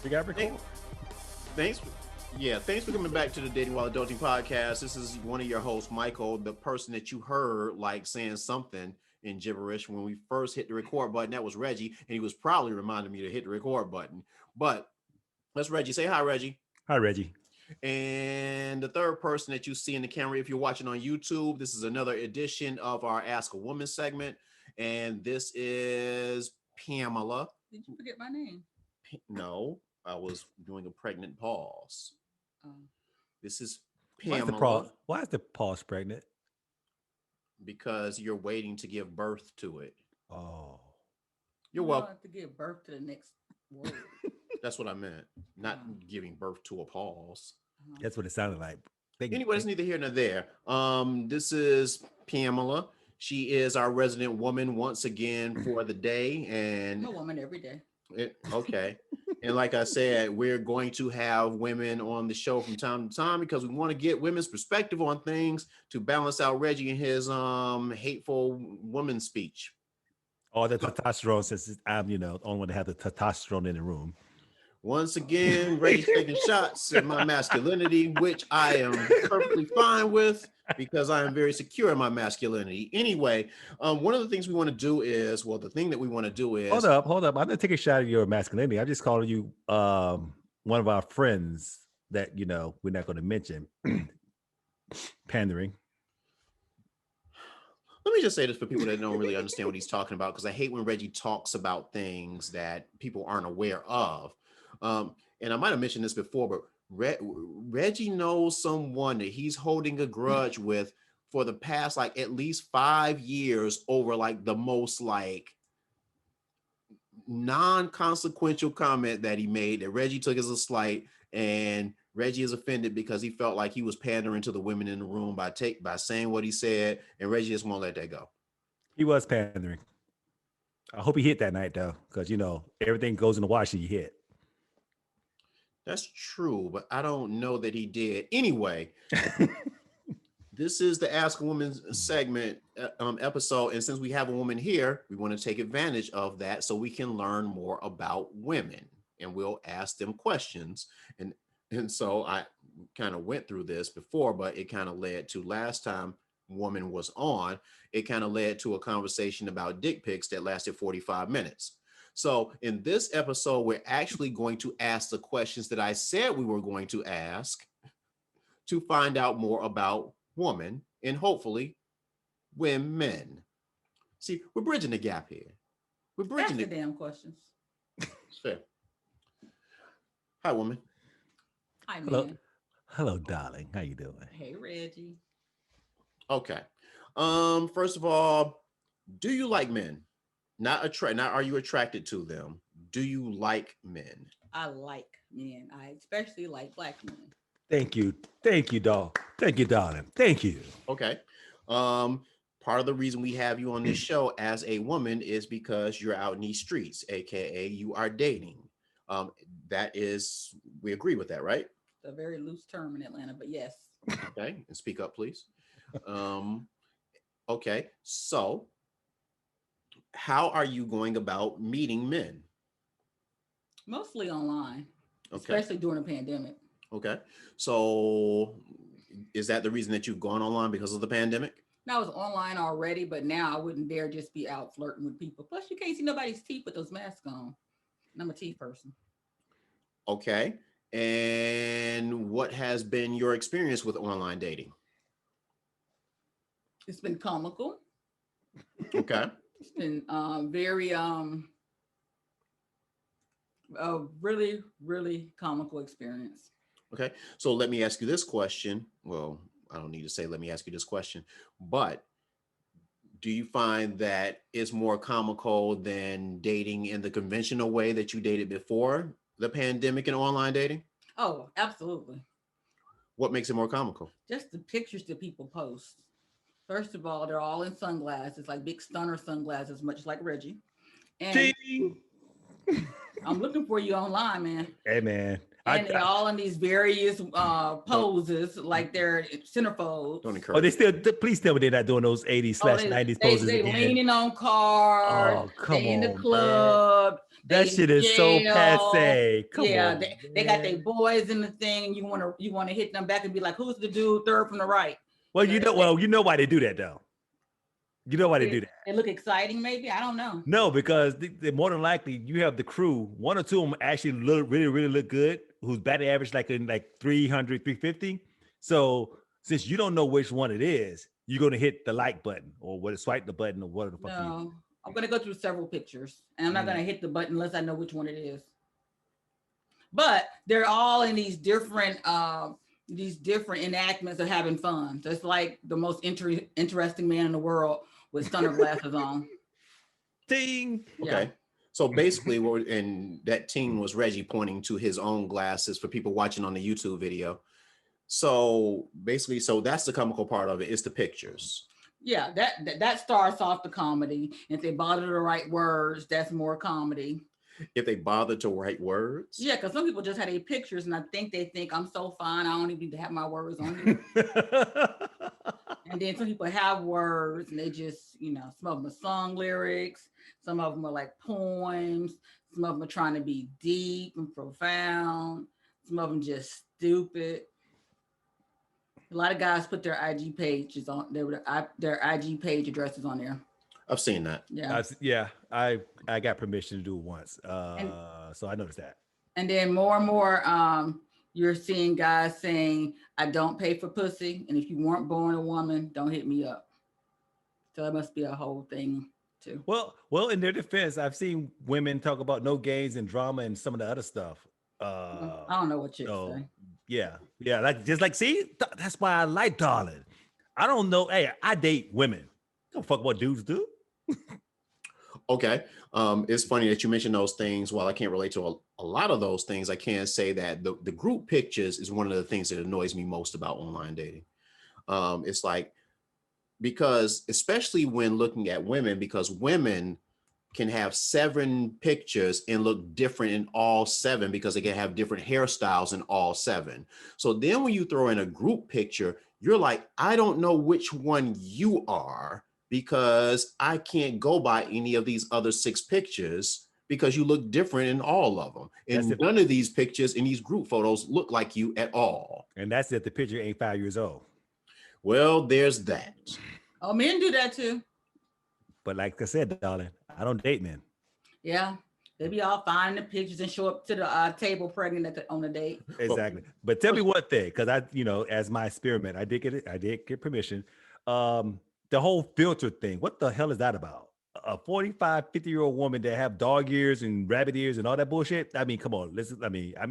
We got record. Thanks. Thanks for coming back to the Dating While Adulting podcast. This is one of your hosts, Michael, the person that you heard like saying something in gibberish when we first hit the record button. That was Reggie, and he was probably reminding me to hit the record button. But that's Reggie. Say hi, Reggie. Hi, Reggie. And the third person that you see in the camera, if you're watching on YouTube, this is another edition of our Ask a Woman segment. And this is Pamela. Did you forget my name? No, I was doing a pregnant pause. This is Why Pamela. Why is the pause pregnant? Because you're waiting to give birth to it. Oh. You're You welcome. have to give birth to the next word. That's what I meant. Not giving birth to a pause. That's what it sounded like. Anyway, it's neither here nor there. This is Pamela. She is our resident woman once again for the day. And I'm a woman every day. Okay. And like I said, we're going to have women on the show from time to time because we want to get women's perspective on things to balance out Reggie and his hateful woman speech. All the testosterone, since I'm, the only one to have the testosterone in the room. Once again, Reggie's taking shots at my masculinity, which I am perfectly fine with because I am very secure in my masculinity. Anyway, one of the things we want to do is, the thing that we want to do is... Hold up. I'm not taking a shot at your masculinity. I'm just calling you one of our friends that, we're not going to mention. Pandering. Let me just say this for people that don't really understand what he's talking about, because I hate when Reggie talks about things that people aren't aware of. And I might have mentioned this before, but Reggie knows someone that he's holding a grudge with for the past at least 5 years over the most non-consequential comment that he made that Reggie took as a slight, and Reggie is offended because he felt like he was pandering to the women in the room by saying what he said, and Reggie just won't let that go. He was pandering. I hope he hit that night though, because everything goes in the wash and you hit. That's true, but I don't know that he did. Anyway, this is the Ask a Woman segment episode, and since we have a woman here, we want to take advantage of that so we can learn more about women, and we'll ask them questions. And so I kind of went through this before, but it kind of led to last time woman was on, it kind of led to a conversation about dick pics that lasted 45 minutes. So in this episode, we're actually going to ask the questions that I said we were going to ask to find out more about woman and hopefully women. See, we're bridging the gap here. We're bridging the damn questions. Fair. Hi, woman. Hi, man. Hello, darling. How you doing? Hey, Reggie. Okay. First of all, do you like men? Not are you attracted to them? Do you like men? I like men. I especially like black men. Thank you, doll. Thank you, darling. Thank you. Okay. Part of the reason we have you on this show as a woman is because you're out in these streets, aka you are dating. We agree with that, right? It's a very loose term in Atlanta, but yes. Okay, and speak up, please. Okay, so how are you going about meeting men? Mostly online, Okay. especially during the pandemic. Okay, so is that the reason that you've gone online because of the pandemic? Now I was online already, but now I wouldn't dare just be out flirting with people. Plus, you can't see nobody's teeth with those masks on. And I'm a teeth person. Okay, and what has been your experience with online dating? It's been comical. Okay. It's been very a really, really comical experience. Okay, so let me ask you this question. Well, I don't need to say let me ask you this question, but do you find that it's more comical than dating in the conventional way that you dated before the pandemic and online dating? Oh, absolutely. What makes it more comical? Just the pictures that people post. First of all, they're all in sunglasses, like big stunner sunglasses, much like Reggie. And I'm looking for you online, man. Hey, man. And they're all in these various poses, like they're centerfolds. Don't encourage. Oh, they still. Please tell me they're not doing those 80s / 90s poses they again. leaning on cars. Oh, come they in the on, club. man. That shit is so passe. Come on, they got their boys in the thing. You want to hit them back and be like, "Who's the dude third from the right?" Well, you know why they do that though. You know why they do that. They look exciting, maybe. I don't know. No, because they more than likely you have the crew. One or two of them actually really look good. Who's batting average like in like 300, 350. So since you don't know which one it is, you're gonna hit the like button or swipe the button or whatever the fuck. No, I'm gonna go through several pictures, and I'm not gonna hit the button unless I know which one it is. But they're all in these different enactments of having fun. So it's like the most interesting man in the world with stunner glasses on. Ding. Okay. Yeah. So basically, and that team was Reggie pointing to his own glasses for people watching on the YouTube video. So basically, that's the comical part of it. It's the pictures. Yeah, that starts off the comedy. If they bother to write words, that's more comedy. If they bother to write words. Yeah, because some people just have their pictures, and they think I'm so fine, I don't even need to have my words on here. And then some people have words, and they just, some of them are song lyrics, some of them are like poems, some of them are trying to be deep and profound, some of them just stupid. A lot of guys put their IG pages on their IG page addresses on there. I've seen that. Yeah. I got permission to do it once. So I noticed that. And then more and more, you're seeing guys saying, "I don't pay for pussy, and if you weren't born a woman, don't hit me up." So that must be a whole thing too. Well, in their defense, I've seen women talk about no gains and drama and some of the other stuff. I don't know what chicks say. Yeah, see, that's why I like darling. I don't know. Hey, I date women. Don't fuck what dudes do. Okay. It's funny that you mentioned those things. While I can't relate to a lot of those things, I can say that the group pictures is one of the things that annoys me most about online dating. It's like, because especially when looking at women, because women can have 7 pictures and look different in all 7 because they can have different hairstyles in all 7. So then when you throw in a group picture, you're like, I don't know which one you are, because I can't go by any of these other 6 pictures because you look different in all of them. And none of these pictures in these group photos look like you at all. And that's if the picture ain't 5 years old. Well, there's that. Oh, men do that too. But like I said, darling, I don't date men. Yeah. They be all fine in the pictures and show up to the table pregnant on the date. Exactly. But tell me one thing, because as my experiment, I did get permission. The whole filter thing, what the hell is that about? A 45, 50-year-old woman that have dog ears and rabbit ears and all that bullshit? I mean, come on.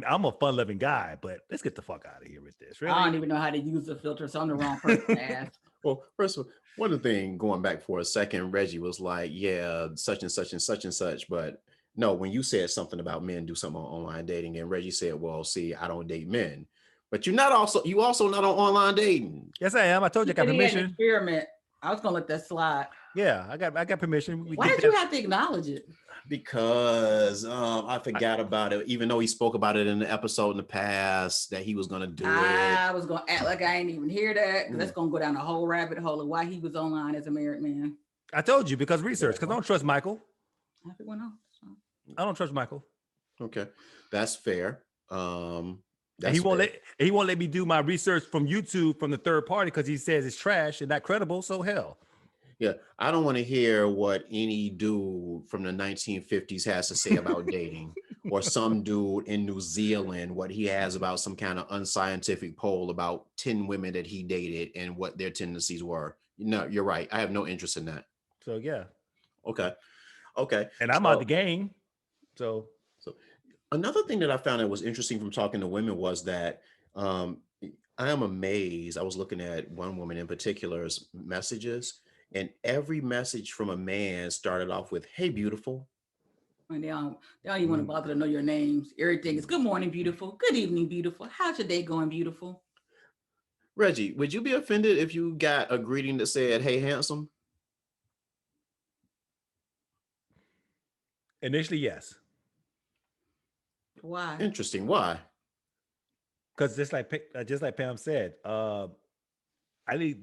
I'm a fun-loving guy, but let's get the fuck out of here with this. Really? I don't even know how to use the filter, so I'm the wrong person to ask. Well, first of all, one of the things, going back for a second, Reggie was like, yeah, such and such and such and such. But no, when you said something about men do something on online dating, and Reggie said, well, see, I don't date men. But you also not on online dating. Yes, I am. I told you I got permission. Experiment. I was gonna let that slide. Yeah, I got permission. Why did you have to acknowledge it? Because I forgot about it, even though he spoke about it in the episode in the past that he was going to do it. I was going to act like I ain't even hear that, because that's going to go down a whole rabbit hole of why he was online as a married man. I told you, because research, because I don't trust Michael. I don't trust Michael. Okay, that's fair. He won't let me do my research from YouTube from the third party because he says it's trash and not credible. So hell. Yeah, I don't want to hear what any dude from the 1950s has to say about dating, or some dude in New Zealand, what he has about some kind of unscientific poll about 10 women that he dated and what their tendencies were. No, you're right. I have no interest in that. So yeah. Okay. And I'm out the game. So another thing that I found that was interesting from talking to women was that I am amazed. I was looking at one woman in particular's messages, and every message from a man started off with, "Hey, beautiful." And they don't even want to bother to know your names. Everything is "Good morning, beautiful. Good evening, beautiful. How's your day going, beautiful?" Reggie, would you be offended if you got a greeting that said, "Hey, handsome"? Initially, yes. Why? Interesting. Why? because just like Pam said, I need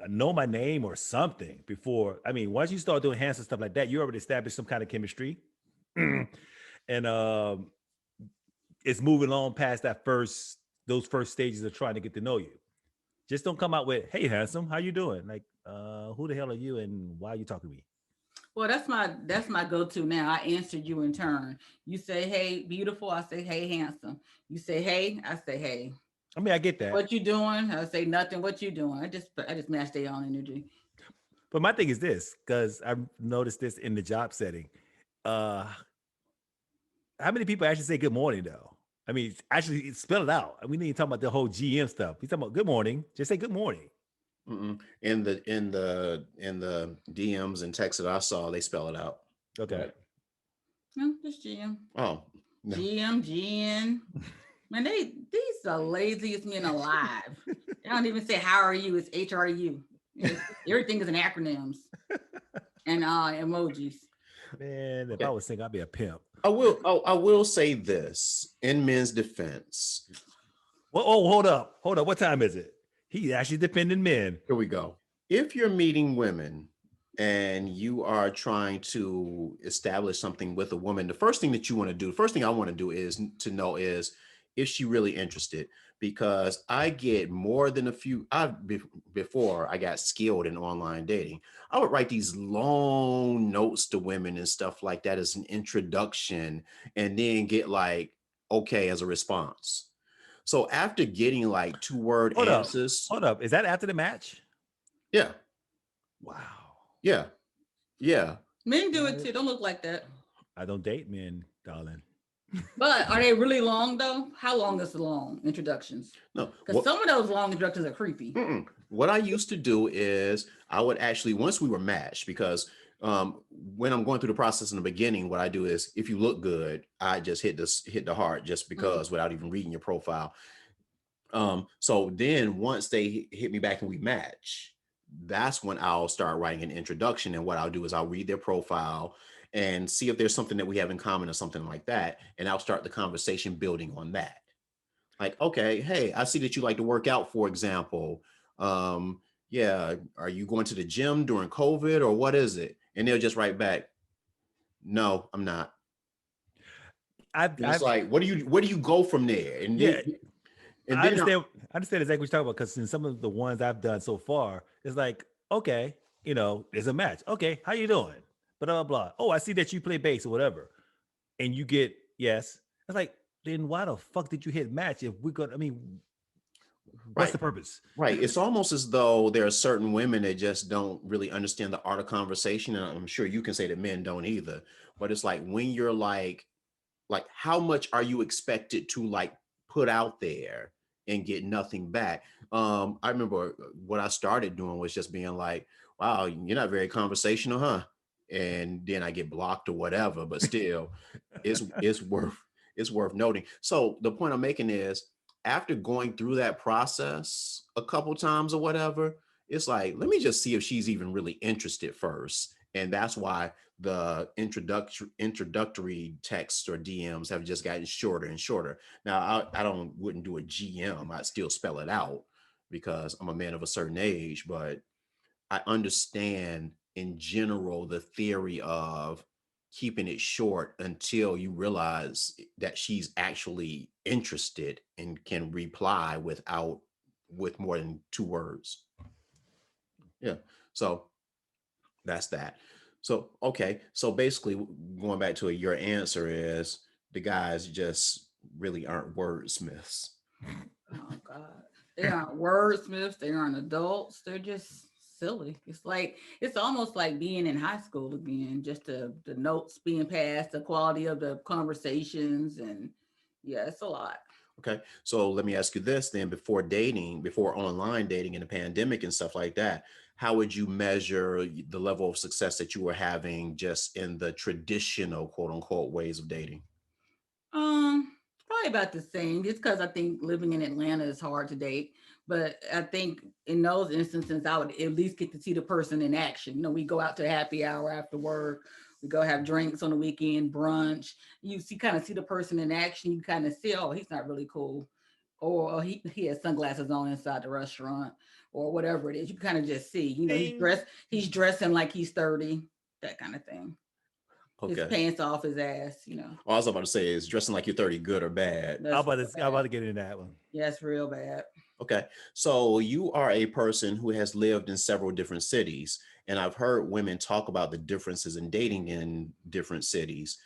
know my name or something before. I mean, once you start doing hands and stuff like that, you already established some kind of chemistry, and it's moving on past those first stages of trying to get to know you. Just don't come out with, "Hey, handsome, how you doing?" Like, who the hell are you, and why are you talking to me? Well, that's my go-to now. I answer you in turn. You say, "Hey, beautiful." I say, "Hey, handsome." You say, "Hey." I say, "Hey." I mean, I get that, What you doing? I say nothing. What you doing? I just match their own energy. but my thing is this, because I've noticed this in the job setting. Uh, how many people actually say good morning though? I mean, actually spell it out. We need to talk about the whole GM stuff. We talking about good morning. Just say good morning. Mm-mm. In the DMs and texts that I saw, they spell it out. Okay. But No, just GM. oh no. GM, GN. Man, these are laziest men alive. They don't even say how are you, it's HRU. Everything is in acronyms and emojis. Man, if I Okay. was single, I'd be a pimp. I will say this in men's defense. Well, oh, hold up. Hold up. What time is it? He's actually defending men. Here we go. If you're meeting women and you are trying to establish something with a woman, the first thing that you want to do, the first thing I want to do is to know is she really interested? Because I get more than a few. Before I got skilled in online dating, I would write these long notes to women and stuff like that as an introduction, and then get like okay as a response. So after getting like 2 word Hold up. answers, Hold up. Is that after the match? yeah, Wow. yeah, yeah. Men do it Got too. it. Don't look like that. I don't date men, darling. But are they really long though? How long is the long introductions? No, Because some of those long introductions are creepy. what I used to do is I would actually, once we were matched, because when I'm going through the process in the beginning, what I do is if you look good, I just hit the heart just Mm. because without even reading your profile. So then once they hit me back and we match, that's when I'll start writing an introduction. And what I'll do is I'll read their profile and see if there's something that we have in common or something like that. And I'll start the conversation building on that. Like, okay, hey, I see that you like to work out, for example. Yeah, are you going to the gym during COVID or what is it? And they'll just write back, no, I'm not. I've, And it's I've, like, where do you go from there? And yeah, then and I then understand. I understand exactly what you're talking about because in some of the ones I've done so far, it's like, okay, there's a match. Okay, how you doing? Blah blah blah. Oh, I see that you play bass or whatever, and you get yes. It's like, then why the fuck did you hit match if we're gonna? I mean, what's right. the purpose? Right. It's almost as though there are certain women that just don't really understand the art of conversation. And I'm sure you can say that men don't either. But it's like when you're like how much are you expected to like put out there and get nothing back? I remember what I started doing was just being like, wow, you're not very conversational, huh? And then I get blocked or whatever, but still it's worth noting. So the point I'm making is after going through that process a couple times or whatever, it's like, let me just see if she's even really interested first. And that's why the introductory texts or DMs have just gotten shorter and shorter. Now, I don't wouldn't do a GM. I'd still spell it out because I'm a man of a certain age, but I understand in general the theory of keeping it short until you realize that she's actually interested and can reply with more than 2 words. Yeah. So that's that. So okay. So basically going back to your answer is the guys just really aren't wordsmiths. Oh God. They aren't wordsmiths, they aren't adults, they're just silly. It's almost like being in high school again, just the notes being passed, the quality of the conversations, and yeah, it's a lot. Okay. So let me ask you this then before online dating in the pandemic and stuff like that, how would you measure the level of success that you were having just in the traditional quote unquote ways of dating? Probably about the same, just because I think living in Atlanta is hard to date. But I think in those instances, I would at least get to see the person in action. We go out to happy hour after work. We go have drinks on the weekend, brunch. You kind of see the person in action. You kind of see, oh, he's not really cool. or he has sunglasses on inside the restaurant, or whatever it is. You kind of just see, Ding. he's dressing like he's 30, that kind of thing. His Okay. pants off his ass, All I was about to say is dressing like you're 30, good or bad. That's real I'm about bad. to get into that one. Yeah, it's real bad. Okay. So you are a person who has lived in several different cities, and I've heard women talk about the differences in dating in different cities.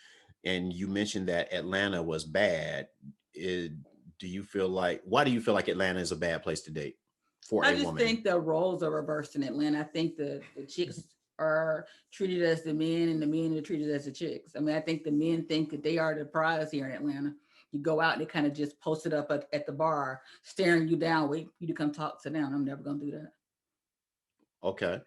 And you mentioned that Atlanta was bad. It, do you feel like, why do you feel like Atlanta is a bad place to date for I a just woman? think the roles are reversed in Atlanta. I think the chicks are treated as the men, and the men are treated as the chicks. I mean, I think the men think that they are the prize here in Atlanta. You go out and they kind of just post it up at the bar, staring you down, waiting for you to come talk to them. I'm never gonna do that. Okay.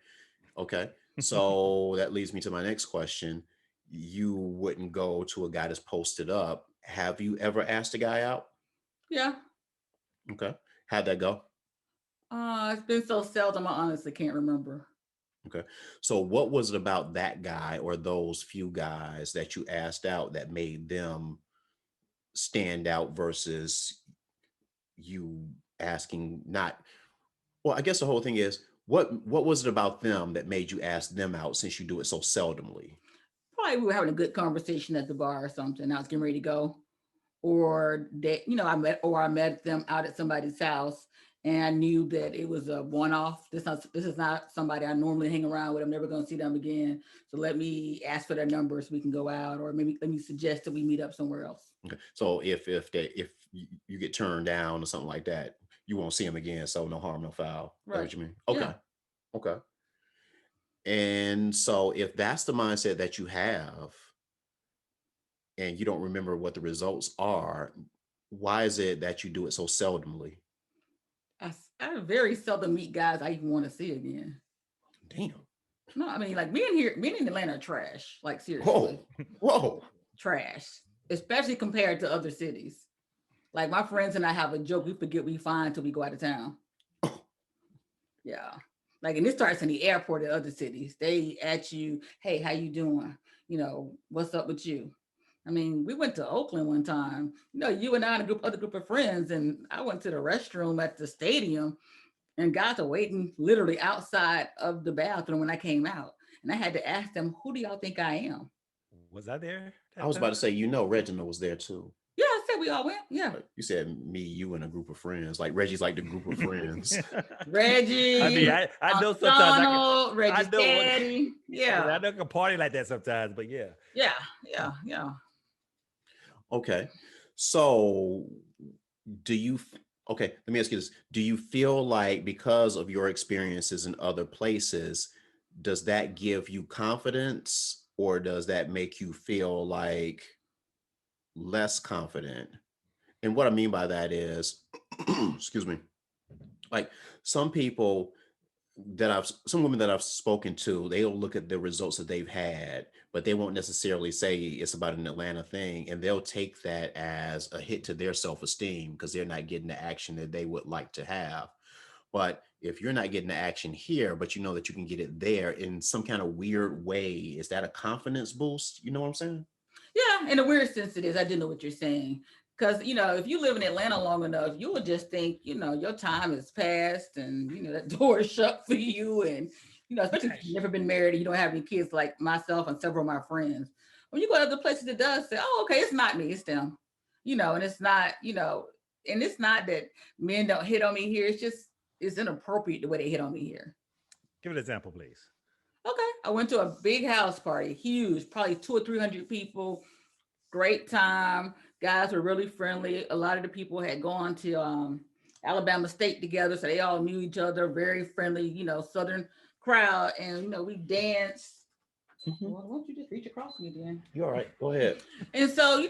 Okay. So that leads me to my next question. You wouldn't go to a guy that's posted up. Have you ever asked a guy out? Yeah. Okay. How'd that go? It's been so seldom, I honestly can't remember. Okay. So what was it about that guy or those few guys that you asked out that made them stand out versus you asking not, well, I guess the whole thing is what was it about them that made you ask them out since you do it so seldomly? Probably we were having a good conversation at the bar or something. I was getting ready to go, or they, I met them out at somebody's house, and I knew that it was a one-off. This is not somebody I normally hang around with. I'm never going to see them again. So let me ask for their number so we can go out, or maybe let me suggest that we meet up somewhere else. Okay. So if you get turned down or something like that, you won't see him again. So no harm, no foul. Is that Right. what you mean? Yeah. Okay. Okay. And so if that's the mindset that you have and you don't remember what the results are, why is it that you do it so seldomly? I very seldom meet guys I even want to see again. Damn. No, I mean, like men in Atlanta are trash. Like seriously, Whoa. Whoa. trash. Especially compared to other cities. Like my friends and I have a joke. We forget we fine until we go out of town. Yeah. Like, and it starts in the airport at other cities. They ask you, hey, how you doing? What's up with you? I mean, we went to Oakland one time. You and I and other group of friends, and I went to the restroom at the stadium, and guys are waiting literally outside of the bathroom when I came out. And I had to ask them, who do y'all think I am? Was I there I that was about time? to say, Reginald was there too. Yeah, I said we all went. Yeah. You said me, you, and a group of friends. Like Reggie's like the group of friends. I mean, Reggie, I know sometimes Donald, I Reggie's know what daddy. I Yeah. know I can party like that sometimes, but yeah. Yeah. Yeah. Yeah. Okay. So do you okay, let me ask you this. Do you feel like because of your experiences in other places, does that give you confidence or does that make you feel like less confident? And what I mean by that is, excuse me, like some people some women that I've spoken to, they'll look at the results that they've had, but they won't necessarily say it's about an Atlanta thing. And they'll take that as a hit to their self-esteem because they're not getting the action that they would like to have. But if you're not getting the action here, but you know that you can get it there in some kind of weird way, is that a confidence boost? You know what I'm saying? Yeah, in a weird sense, it is. I do know what you're saying. Because, if you live in Atlanta long enough, you will just think, your time has passed and, that door is shut for you. And, especially if you've never been married and you don't have any kids like myself and several of my friends. When you go to other places, it does say, oh, okay, it's not me, it's them. And it's not, and it's not that men don't hit on me here. It's just, it's inappropriate the way they hit on me here. Give an example, please. Okay. I went to a big house party, huge, probably 200 or 300 people. Great time. Guys were really friendly. A lot of the people had gone to Alabama State together, so they all knew each other. Very friendly, Southern crowd, and we danced. Mhm. Well, why don't you just reach across me then? You're all right. Go ahead. And so,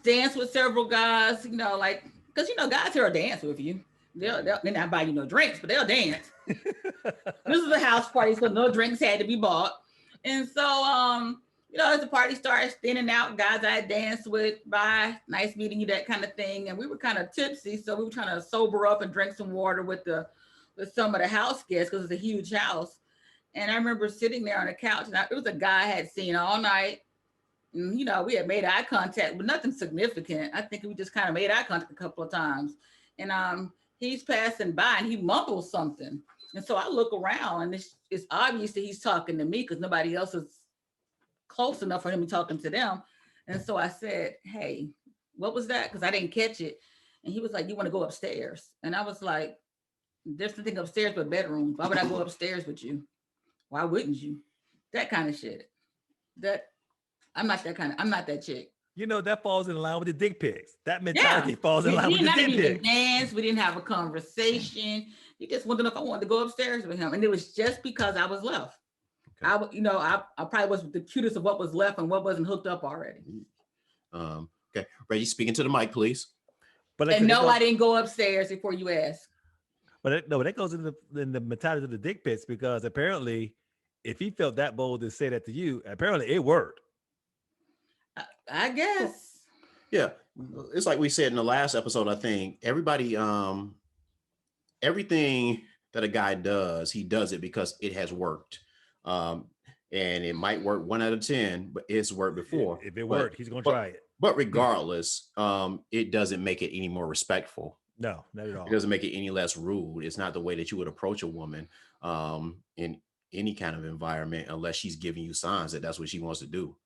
dance with several guys. Like because guys here will dance with you. They're not buy you no drinks, but they'll dance. This is a house party, so no drinks had to be bought. And so, as the party started thinning out, guys I danced with, bye, nice meeting you, that kind of thing. And we were kind of tipsy, so we were trying to sober up and drink some water with some of the house guests because it's a huge house. And I remember sitting there on the couch, and it was a guy I had seen all night. And, we had made eye contact, but nothing significant. I think we just kind of made eye contact a couple of times. and he's passing by and he mumbles something. And so I look around and it's obvious that he's talking to me because nobody else is close enough for him to be talking to them. And so I said, hey, what was that? Because I didn't catch it. And he was like, you want to go upstairs? And I was like, there's nothing upstairs but bedrooms. Why would I go upstairs with you? Why wouldn't you? That kind of shit. I'm not that chick. You know, that falls in line with the dick pics. That mentality falls in line We with the didn't dick even pics. dance. We didn't have a conversation. He just wanted to know if I wanted to go upstairs with him. And it was just because I was left. Okay. I probably was the cutest of what was left and what wasn't hooked up already. Okay. Reggie, speaking to the mic, please. But I didn't go upstairs before you asked. But that goes in the mentality of the dick pics, because apparently if he felt that bold to say that to you, apparently it worked. I guess. Yeah. It's like we said in the last episode, I think everybody, everything that a guy does, he does it because it has worked. And it might work 1 out of 10, but it's worked before. If it worked, he's going to try it. But regardless, it doesn't make it any more respectful. No, not at all. It doesn't make it any less rude. It's not the way that you would approach a woman in any kind of environment, unless she's giving you signs that that's what she wants to do.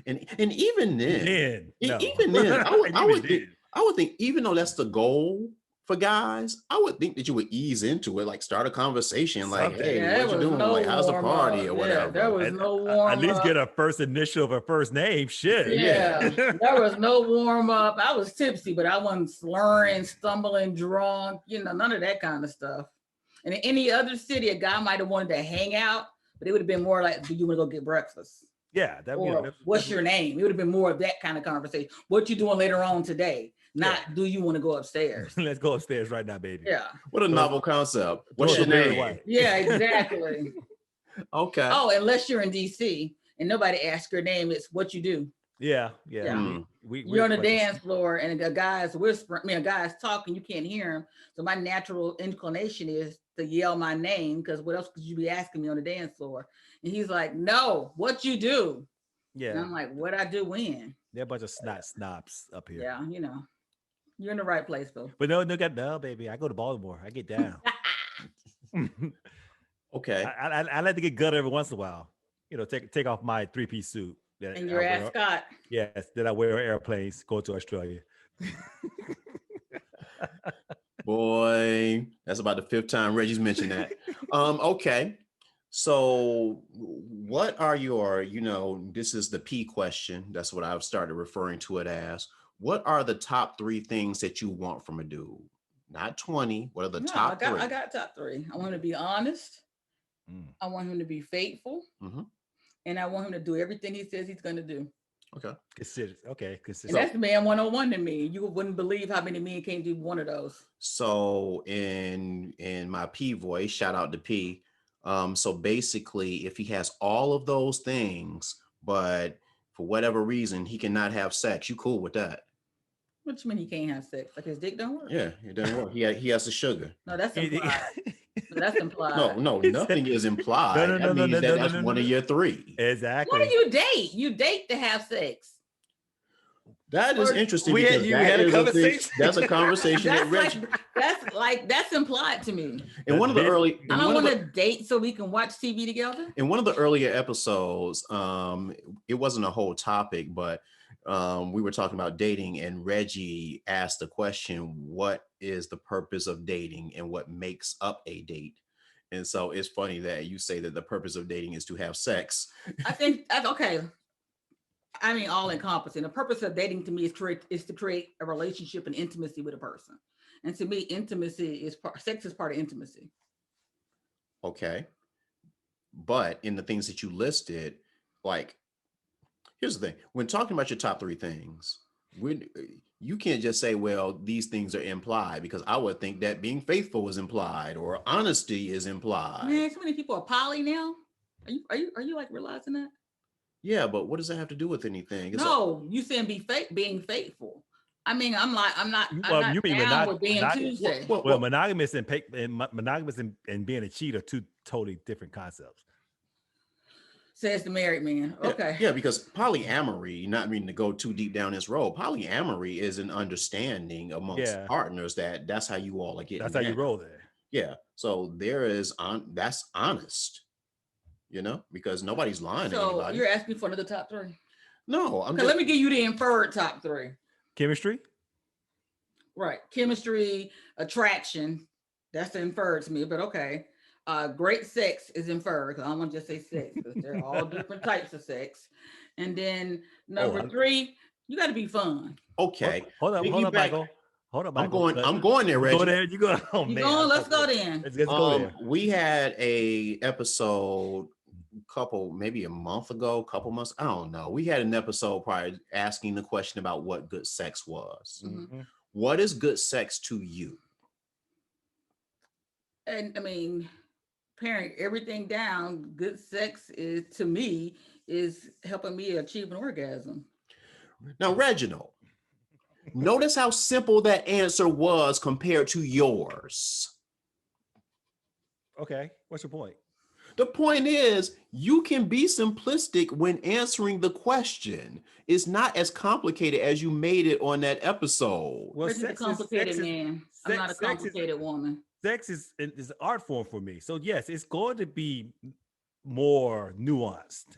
And even then, I would think, even though that's the goal for guys, I would think that you would ease into it, like start a conversation, like, hey, what you doing? Like, how's the party or whatever? There was no warm up. At least get a first initial of a first name. Shit. Yeah. There was no warm up. I was tipsy, but I wasn't slurring, stumbling, drunk, none of that kind of stuff. And in any other city, a guy might have wanted to hang out, but it would have been more like, do you want to go get breakfast? Yeah. What's your name? It would have been more of that kind of conversation. What you doing later on today? Not do you want to go upstairs? Let's go upstairs right now, baby. Yeah. What a novel concept. What's your name? Yeah, exactly. Okay. Oh, unless you're in DC and nobody asks your name, it's what you do. Yeah. You're on the dance floor and a guy's whispering, a guy's talking, you can't hear him. So my natural inclination is to yell my name, because what else could you be asking me on the dance floor? And he's like, no, what you do? Yeah. And I'm like, what I do when? They're a bunch of snobs up here. Yeah, you're in the right place, though. But no, baby. I go to Baltimore. I get down. Okay. I like to get gutted every once in a while. Take off my 3-piece suit. And your ascot. Yes, that I wear on airplanes going to Australia. Boy, that's about the 5th time Reggie's mentioned that. Okay. So what are your, this is the P question. That's what I've started referring to it as. What are the top 3 things that you want from a dude? Not 20. What are the top 3? I got top 3. I want him to be honest. I want him to be faithful. Mm-hmm. And I want him to do everything he says he's going to do. Okay. Consistent. And that's the man 101 to me. You wouldn't believe how many men can't do one of those. So in my P voice, shout out to P. So basically, if he has all of those things, but for whatever reason, he cannot have sex, you cool with that? What you mean he can't have sex? Like his dick don't work? Yeah, it doesn't work. He has the sugar. No, that's implied. That's implied. No, nothing is implied. No, that's one of your 3. Exactly. What do you date? You date to have sex. That is interesting. We had a conversation. That's a conversation that Reggie. That's implied to me. In one of the early, I don't want to date so we can watch TV together. In one of the earlier episodes, it wasn't a whole topic, but we were talking about dating, and Reggie asked the question, what is the purpose of dating and what makes up a date? And so it's funny that you say that the purpose of dating is to have sex. I think that's okay. I mean, all encompassing. The purpose of dating to me is to create a relationship and intimacy with a person. And to me, sex is part of intimacy. Okay. But in the things that you listed, like, here's the thing. When talking about your top 3 things, you can't just say, well, these things are implied, because I would think that being faithful is implied or honesty is implied. Man, so many people are poly now. Are you like realizing that? Yeah, but what does that have to do with anything? You saying being faithful. I mean, I'm not you mean down with being Tuesday. Well, monogamous and being a cheat are 2 totally different concepts. Says the married man. Yeah, Okay. yeah, because polyamory, not meaning to go too deep down this road, polyamory is an understanding amongst Yeah, partners that that's how you all are getting that's how you down. roll there. Yeah. So there is on that's honest, because nobody's lying to So anybody. you're asking for another top three? No, I'm Okay, just let me give you the inferred top three. Chemistry. Right. Chemistry, attraction. That's inferred to me, but okay. Great sex is inferred. 'Cause I don't want to just say sex because they're all different types of sex. And then Oh, number three, you got to be fun. okay. hold up, Piggyback. Michael. Hold up, I'm Michael. going. I'm going there, You go Reggie. there. You go. Oh You man, going? Let's go then. let's go there. We had a episode maybe a month ago, couple months. I don't know. We had an episode prior asking the question about what good sex was. Mhm. What is good sex to you? And I mean, paring everything down, good sex is to me is helping me achieve an orgasm. Now, Reginald, notice how simple that answer was compared to yours. Okay, what's your point? The point is, you can be simplistic when answering the question. It's not as complicated as you made it on that episode. Well, This is a complicated man. I'm not a complicated woman. Sex is an art form for me. So yes, it's going to be more nuanced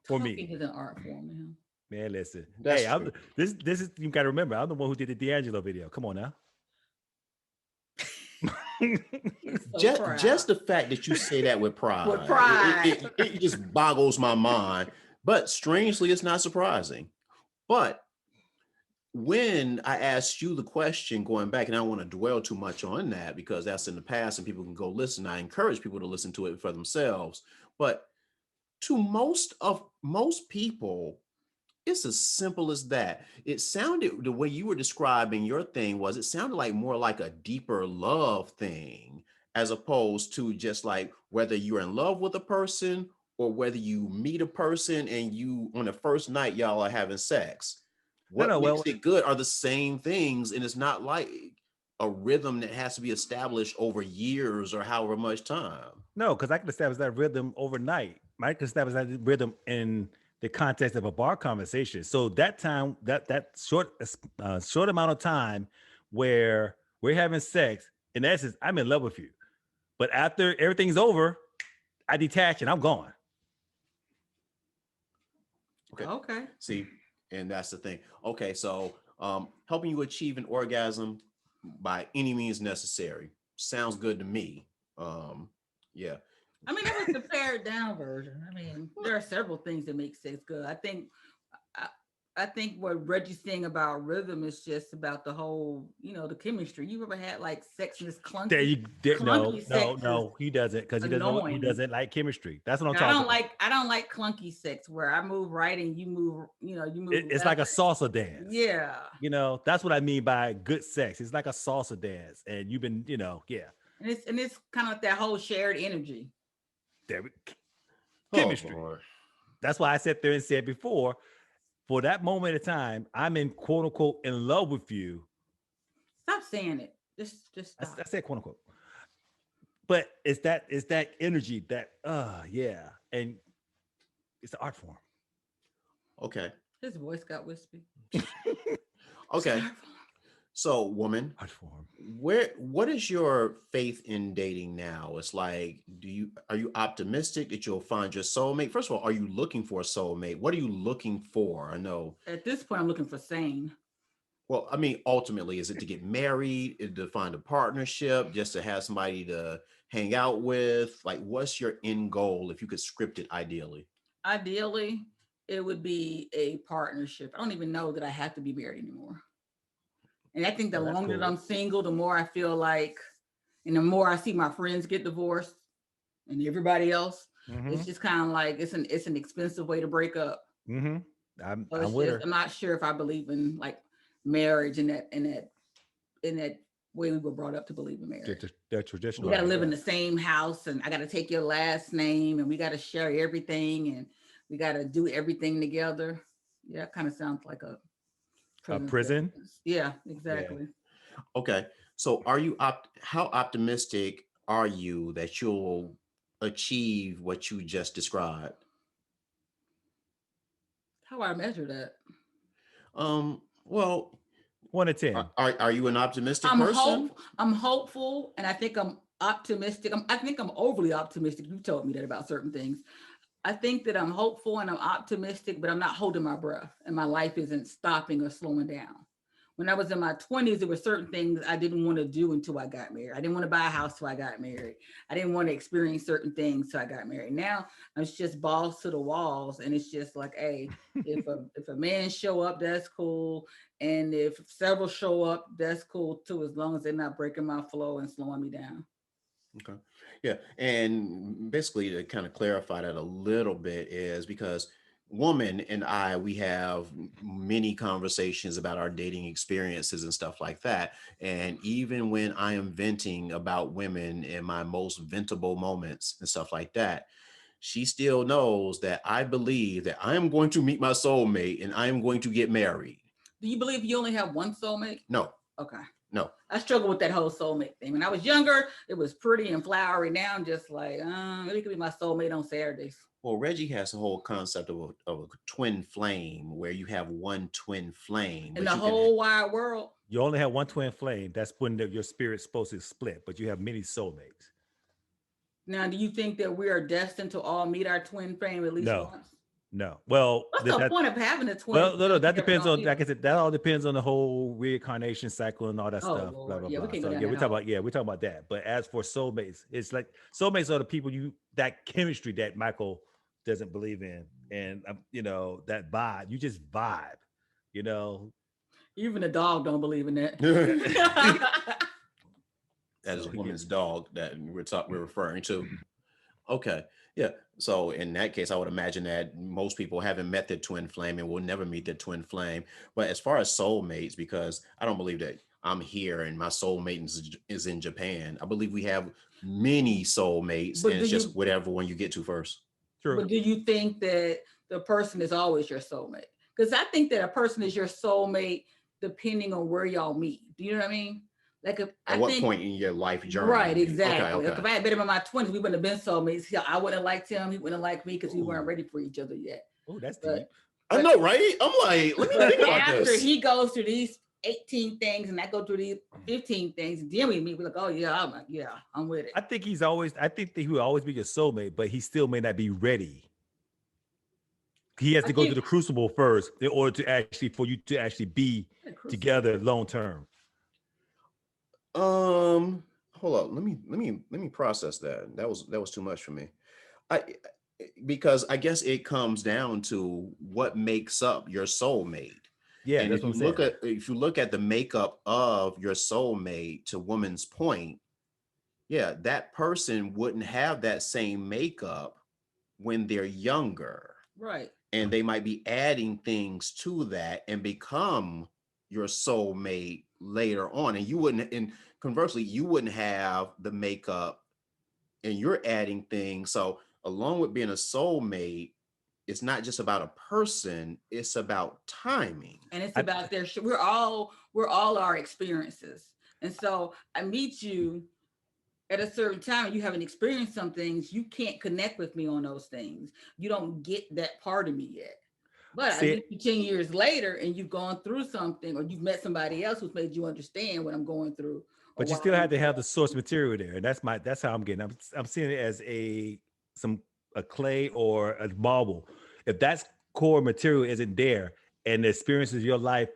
for Talking me. is an art form, man. Man, listen. That's Hey, true. this is you got to remember. I'm the one who did the D'Angelo video. Come on now. He's so just, proud. just the fact that you say that with pride, With pride. it just boggles my mind. But strangely, it's not surprising. But when I asked you the question going back, and I don't want to dwell too much on that because that's in the past and people can go listen. I encourage people to listen to it for themselves. But to most people, it's as simple as that. It sounded the way you were describing your thing was it sounded like more like a deeper love thing as opposed to just like whether you're in love with a person or whether you meet a person and you on the first night y'all are having sex. What No, makes well, it good are the same things, and it's not like a rhythm that has to be established over years or however much time. no, because I can establish that rhythm overnight. I can establish that rhythm in the context of a bar conversation. So that time, that short amount of time where we're having sex, in essence, I'm in love with you. But after everything's over, I detach and I'm gone. Okay. Okay. See, and that's the thing. Okay, so helping you achieve an orgasm by any means necessary sounds good to me. Yeah. I mean, that was the pared down version. I mean, there are several things that make sex good. I, I think what Reggie's saying about rhythm is just about the whole, the chemistry. You ever had like sex in this clunky, There you no, clunky sex? he doesn't because he Annoying. doesn't like chemistry. That's what I'm Now, talking about. I don't like clunky sex where I move right and you move, you move. It's like a salsa dance. Yeah. That's what I mean by good sex. It's like a salsa dance, and you've been, yeah. And it's kind of like that whole shared energy. There, chemistry. Oh, Lord. That's why I sat there and said before, for that moment of time, I'm in quote unquote in love with you. Stop saying it. Just stop. I said quote unquote. But it's that energy that yeah, and it's the art form. Okay. His voice got wispy. Okay. So, woman, Art form. what is your faith in dating now? It's like, are you optimistic that you'll find your soulmate? First of all, are you looking for a soulmate? What are you looking for? I know. At this point, I'm looking for sane. Well, I mean, ultimately, is it to get married, to find a partnership, just to have somebody to hang out with? Like, what's your end goal if you could script it ideally? Ideally, it would be a partnership. I don't even know that I have to be married anymore. And I think the longer that I'm single, the more I feel like, and the more I see my friends get divorced and everybody else, it's just kind of like it's an expensive way to break up. I'm I'm not sure if I believe in like marriage in that way we were brought up to believe in marriage. They're traditional. We got to live in the same house, and I got to take your last name, and we got to share everything, and we got to do everything together. Yeah, it kind of sounds like a prison. Yeah, exactly. Okay, so how optimistic are you that you'll achieve what you just described? How do I measure that? Well, 1 to 10. are you an optimistic person? I'm hopeful, and I think I'm optimistic. I think I'm overly optimistic. You told me that about certain things. I think that I'm hopeful and I'm optimistic, but I'm not holding my breath, and my life isn't stopping or slowing down. When I was in my 20s, there were certain things I didn't want to do until I got married. I didn't want to buy a house till I got married. I didn't want to experience certain things till I got married. Now I'm just balls to the walls, and it's just like, hey, if a man show up, that's cool, and if several show up, that's cool too, as long as they're not breaking my flow and slowing me down. Okay. Yeah. And basically, to kind of clarify that a little bit, is because woman and I, we have many conversations about our dating experiences and stuff like that. And even when I am venting about women in my most ventable moments and stuff like that, she still knows that I believe that I am going to meet my soulmate and I am going to get married. Do you believe you only have one soulmate? No. Okay. No. I struggle with that whole soulmate thing. When I was younger, it was pretty and flowery. Now I'm just like, it could be my soulmate on Saturdays. Well, Reggie has a whole concept of a twin flame, where you have one twin flame in the whole wide world. You only have one twin flame. That's when your spirit's supposed to split, but you have many soulmates. Now, do you think that we are destined to all meet our twin flame at least once? No. Well, what's the point of having a twin? Well, no. That depends on, like I said, that all depends on the whole reincarnation cycle and all that stuff. Lord. Blah blah yeah, blah. We so yeah, we're talking about that. But as for soulmates, it's like soulmates are the people that chemistry that Michael doesn't believe in, and that vibe. You just vibe. Even the dog don't believe in that. That is a woman's dog that we're referring to. Okay. Yeah. So in that case, I would imagine that most people haven't met their twin flame and will never meet their twin flame. But as far as soulmates, because I don't believe that I'm here and my soulmate is in Japan. I believe we have many soulmates, and it's just whatever one you get to first. True. But do you think that the person is always your soulmate? Because I think that a person is your soulmate depending on where y'all meet. Do you know what I mean? Like at what point in your life journey? Right, exactly. Okay. Like if I had met him in my 20s, we wouldn't have been soulmates. I wouldn't have liked him. He wouldn't have liked me because we weren't ready for each other yet. Oh, that's deep. I know, right? I'm like, let me think about this. After he goes through these 18 things and I go through these 15 things, then we meet. We're like, oh yeah, I'm with it. I think that he will always be your soulmate, but he still may not be ready. He has to go through the crucible first in order for you to actually be together long term. Hold up. Let me process that. That was too much for me. Because I guess it comes down to what makes up your soulmate. Yeah, and that's what I'm saying. If you look at the makeup of your soulmate, to woman's point, yeah, that person wouldn't have that same makeup when they're younger. Right. And they might be adding things to that and become your soulmate later on. And conversely, you wouldn't have the makeup and you're adding things. So along with being a soulmate, it's not just about a person, it's about timing. And it's about we're all our experiences. And so I meet you at a certain time and you haven't experienced some things, you can't connect with me on those things. You don't get that part of me yet. But I meet you 10 years later and you've gone through something, or you've met somebody else who's made you understand what I'm going through. But you still have to have the source material there. And that's how I'm getting. I'm seeing it as a clay or a marble. If that's core material isn't there and the experiences of your life,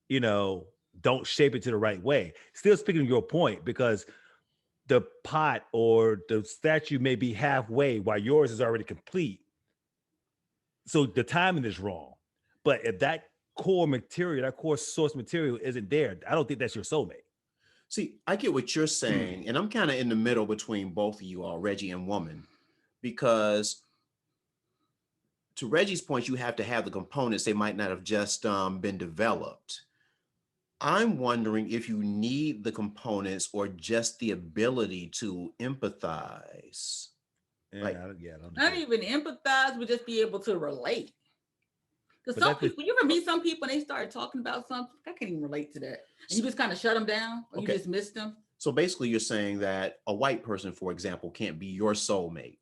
don't shape it to the right way. Still speaking to your point, because the pot or the statue may be halfway while yours is already complete. So the timing is wrong. But if that core material, that core source material isn't there, I don't think that's your soulmate. See, I get what you're saying, and I'm kind of in the middle between both of you all, Reggie and Woman, because to Reggie's point, you have to have the components. They might not have just been developed. I'm wondering if you need the components or just the ability to empathize. Not even empathize, but just be able to relate. Because some people, you ever meet some people and they start talking about something, I can't even relate to that. And you just kind of shut them down, or you just miss them. So basically you're saying that a white person, for example, can't be your soulmate.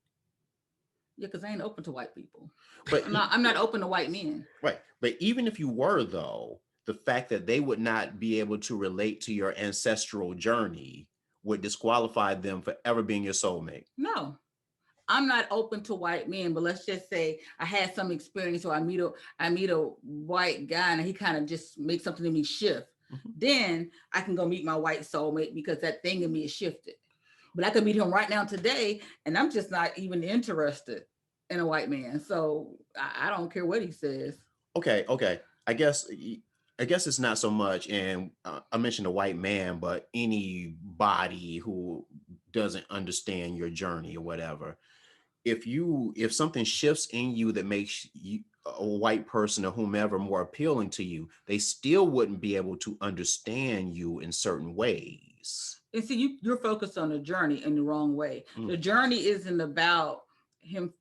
Yeah, because I ain't open to white people. But I'm not open to white men. right. But even if you were, though, the fact that they would not be able to relate to your ancestral journey would disqualify them for ever being your soulmate. No, I'm not open to white men, but let's just say I had some experience, or I meet a white guy, and he kind of just makes something in me shift. Mhm. Then I can go meet my white soulmate because that thing in me is shifted. But I could meet him right now today, and I'm just not even interested in a white man. So I don't care what he says. Okay, okay. I guess I guess it's not so much, and I mentioned a white man, but anybody who doesn't understand your journey or whatever. If something shifts in you that makes you a white person or whomever more appealing to you, they still wouldn't be able to understand you in certain ways. And see, you're focused on the journey in the wrong way. Mm. The journey isn't about him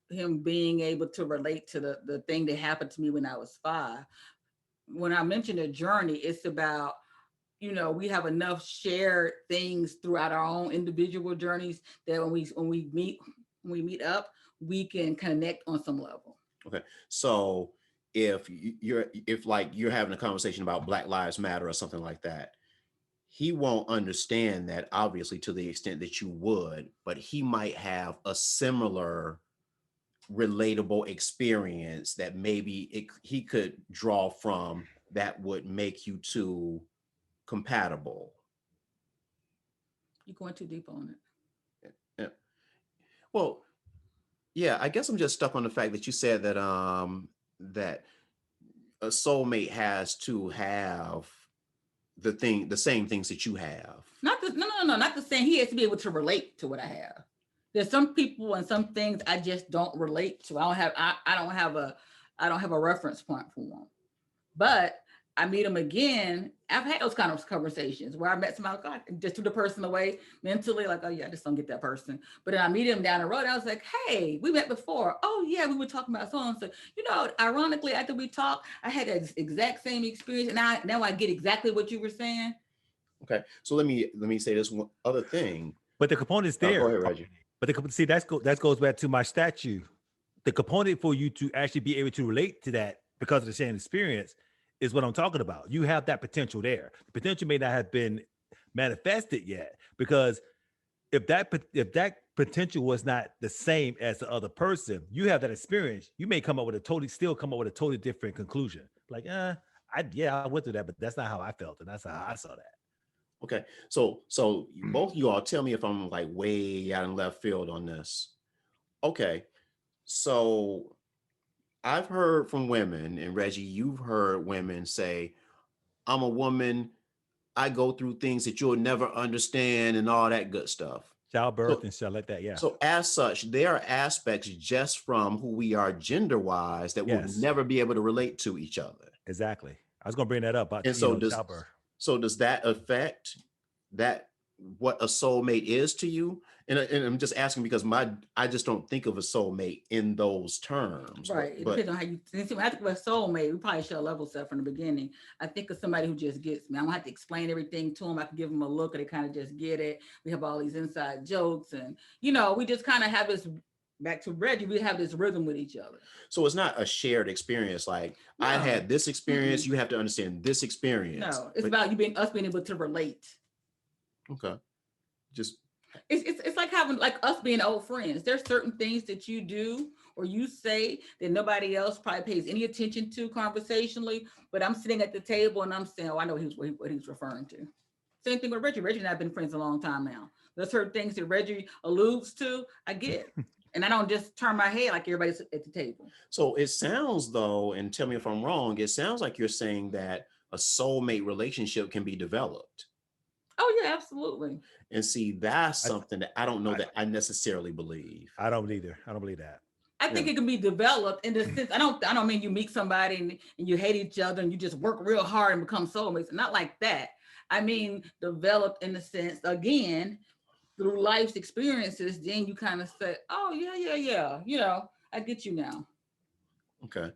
being able to relate to the thing that happened to me when I was 5. When I mention a journey, it's about, we have enough shared things throughout our own individual journeys that when we meet up, we can connect on some level. Okay, so if like you're having a conversation about Black Lives Matter or something like that, he won't understand that obviously to the extent that you would, but he might have a similar relatable experience that maybe he could draw from that would make you two compatible. You're going too deep on it. Yeah. Well, yeah, I guess I'm just stuck on the fact that you said that that a soulmate has to have the same things that you have. Not the no, not the same. He has to be able to relate to what I have. There's some people and some things I just don't relate to. I don't have a reference point for them. But I meet them again. I've had those kind of conversations where I met somebody, God, just threw the person away mentally, like, oh yeah, I just don't get that person. But then I meet him down the road. I was like, hey, we met before. Oh yeah, we were talking about so and so. Ironically, after we talked, I had the exact same experience, and now I get exactly what you were saying. Okay, so let me say this one other thing. But the component's Oh, there. go ahead, Reggie. But see, that goes back to my statue. The component for you to actually be able to relate to that because of the same experience is what I'm talking about. You have that potential there. The potential may not have been manifested yet because if that potential was not the same as the other person, you have that experience. You may come up with a totally different conclusion. Like, I went through that, but that's not how I felt, and that's how I saw that. Okay, so both of you all tell me if I'm like way out in left field on this. Okay, so I've heard from women, and Reggie, you've heard women say, I'm a woman, I go through things that you'll never understand and all that good stuff. Childbirth So, and stuff like that. Yeah. so as such, there are aspects just from who we are gender-wise that we'll Yes. never be able to relate to each other. Exactly. I was going to bring that up about And so childbirth. does that affect that what a soulmate is to you? And I'm just asking because I just don't think of a soulmate in those terms. Right. It depends on how you see. When I think of a soulmate, we probably should have level set from the beginning. I think of somebody who just gets me. I don't have to explain everything to them. I can give them a look, and they kind of just get it. We have all these inside jokes, and we just kind of have this. Back to Reggie, we have this rhythm with each other. So it's not a shared experience. Like No. I had this experience, you have to understand this experience. No, it's about us being able to relate. Okay. Just it's like having like us being old friends. There's certain things that you do or you say that nobody else probably pays any attention to conversationally, but I'm sitting at the table and I'm saying, oh, I know what he's referring to. Same thing with Reggie. Reggie and I have been friends a long time now. There's certain things that Reggie alludes to, I get. And I don't just turn my head like everybody's at the table. So it sounds though, and tell me if I'm wrong, it sounds like you're saying that a soulmate relationship can be developed. Oh yeah, absolutely. And see, that's something that I don't know that I necessarily believe. I don't either. I don't believe that. I think it can be developed in the sense. I don't mean you meet somebody and you hate each other and you just work real hard and become soulmates. Not like that. I mean developed in the sense, again, through life's experiences, then you kind of say, oh yeah. I get you now. Okay.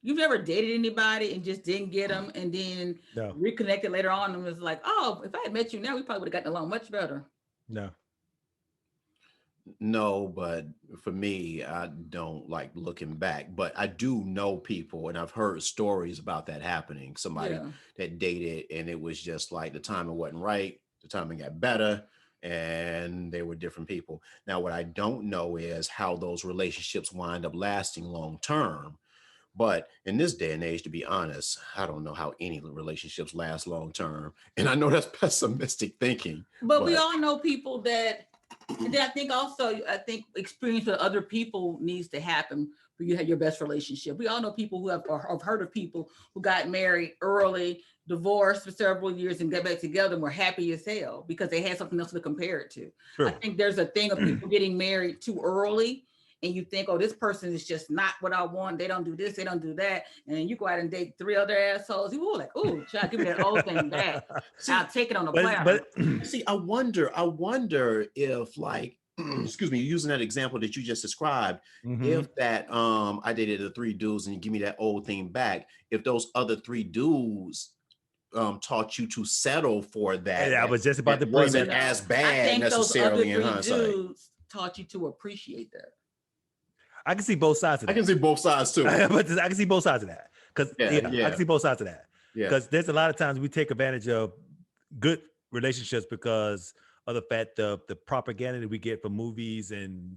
You've never dated anybody and just didn't get them and then reconnected later on and was like, oh, if I had met you now, we probably would have gotten along much better. No. No, but for me, I don't like looking back. But I do know people, and I've heard stories about that happening. Somebody Yeah. that dated, and it was just like the timing wasn't right. The timing got better, and they were different people. Now, what I don't know is how those relationships wind up lasting long term. But in this day and age, to be honest, I don't know how any relationships last long term. And I know that's pessimistic thinking, But we but all know people that, and then I think also, I think experience with other people needs to happen for you to have your best relationship. We all know people who have, or have heard of people who got married early, divorced for several years, and got back together and were happy as hell because they had something else to compare it to. True. I think there's a thing of people getting married too early. And you think, oh, this person is just not what I want. They don't do this, they don't do that. And then you go out and date 3 other assholes. You were like, oh, child, give me that old thing back. see, I'll take it on a platter. But see, I wonder if like, excuse me, using that example that you just described, if that I dated the 3 dudes and you give me that old thing back, if those other 3 dudes taught you to settle for that, I was just about to that bring wasn't that. as I bad think those other necessarily in 3 hindsight. dudes taught you to appreciate that. I can see both sides of I that. can see both sides too. But I can see both sides of that. Because I can see both sides of that. Yeah. Because there's a lot of times we take advantage of good relationships because of the fact the propaganda that we get from movies and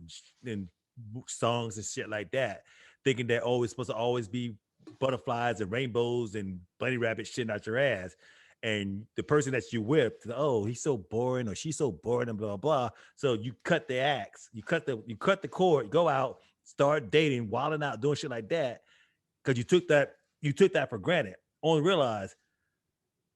songs and shit like that, thinking that it's supposed to always be butterflies and rainbows and bunny rabbits shitting out your ass. And the person that you with, oh, he's so boring or she's so boring and blah blah. So you cut the axe, you cut the cord, go out, start dating, wilding out, doing shit like that, because you took that for granted. Only realize,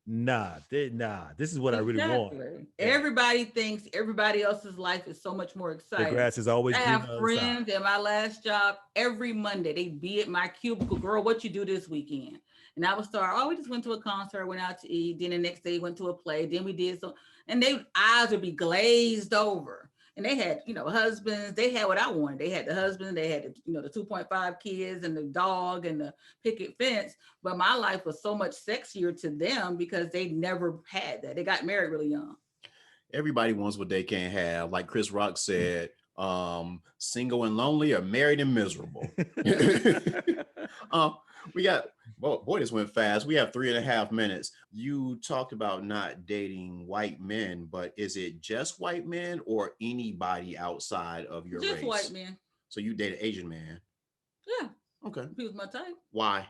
this is what I really want. Yeah. Everybody thinks everybody else's life is so much more exciting. The grass is always green. I have friends at my last job every Monday. They be at my cubicle, girl, what you do this weekend? And I would start, we just went to a concert, went out to eat. Then the next day went to a play. Then we did so, and their eyes would be glazed over. And they had, husbands. They had what I wanted. They had the husband. They had, the 2.5 kids and the dog and the picket fence. But my life was so much sexier to them because they never had that. They got married really young. Everybody wants what they can't have. Like Chris Rock said, single and lonely or married and miserable. We got, boy, this went fast. We have 3.5 minutes. You talked about not dating white men, but is it just white men or anybody outside of your race? Just white men. So you date an Asian man? Yeah. Okay. He was my type. Why?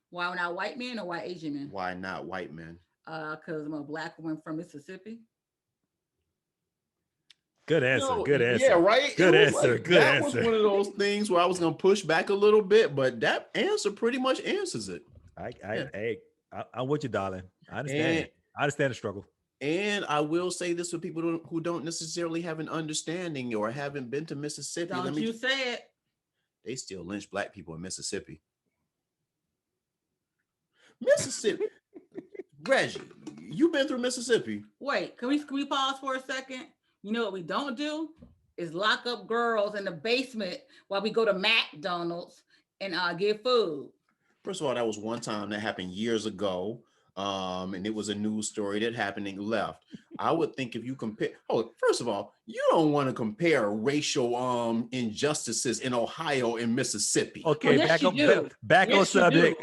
Why not white men or white Asian men? Why not white men? Because I'm a Black woman from Mississippi. Good answer. Good answer. Yeah, right. Good answer. Good that answer. was one of those things where I was gonna push back a little bit, but that answer pretty much answers it. I'm with you, darling. I understand it. I understand the struggle. And I will say this for people who don't necessarily have an understanding or haven't been to Mississippi. Don't you say it? They still lynch Black people in Mississippi. Mississippi. Reggie, you've been through Mississippi. Wait, can we pause for a second? You know what we don't do is lock up girls in the basement while we go to McDonald's and get food. First of all, that was one time that happened years ago. And it was a news story that happened and left. I would think if you compare, first of all, you don't want to compare racial injustices in Ohio and Mississippi. Okay, back on subject.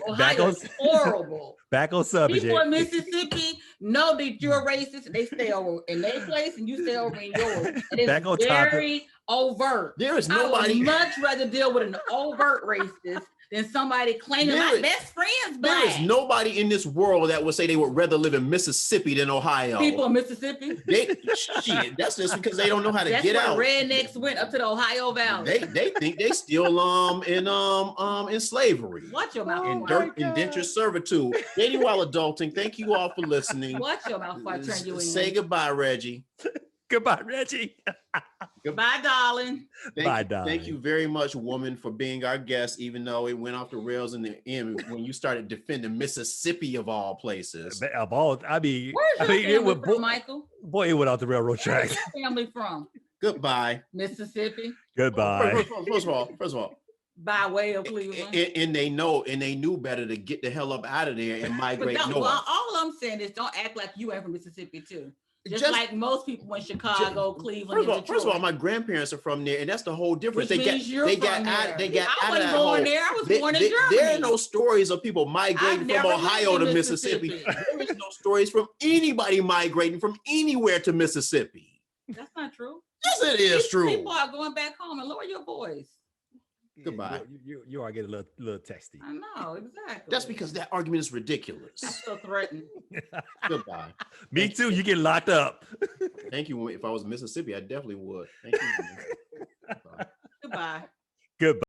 Horrible. Back on subject. People in Mississippi know that you're racist. They stay over in their place and you stay over in yours. And it's back on very topic. Overt. There is nobody. I would much rather deal with an overt racist than somebody claiming my best friend's Black. There is nobody in this world that would say they would rather live in Mississippi than Ohio. People in Mississippi? Shit, that's just because they don't know how to get out. Rednecks went up to the Ohio Valley. They think they still in slavery. Watch your mouth. Indentured servitude. Dating while adulting. Thank you all for listening. Watch your mouth before I turn you in. Say goodbye, Reggie. Goodbye, Reggie. Goodbye, darling. Bye, darling. Thank you very much, woman, for being our guest, even though it went off the rails in the end when you started defending Mississippi of all places. Of all, where's your family from, Michael? Boy, it went off the railroad tracks. Where's your family from? Goodbye. Mississippi. Goodbye. First of all. By way of Cleveland. And they knew better to get the hell up out of there and migrate north. Well, all I'm saying is don't act like you ain't from Mississippi too. Just like most people in Chicago, Cleveland, first of all, my grandparents are from there, and that's the whole difference. Which They means got out of I wasn't that born hole. there. I was born in Germany. There are no stories of people migrating I've from never Ohio lived to in Mississippi. There is no stories from anybody migrating from anywhere to Mississippi. That's not true. Yes, it is true. People are going back home and lower your voice. Goodbye. You are getting a little texty. I know, exactly. That's because that argument is ridiculous. I feel threatened. Goodbye. Me too. You get locked up. Thank you. If I was in Mississippi, I definitely would. Thank you. Goodbye. Goodbye.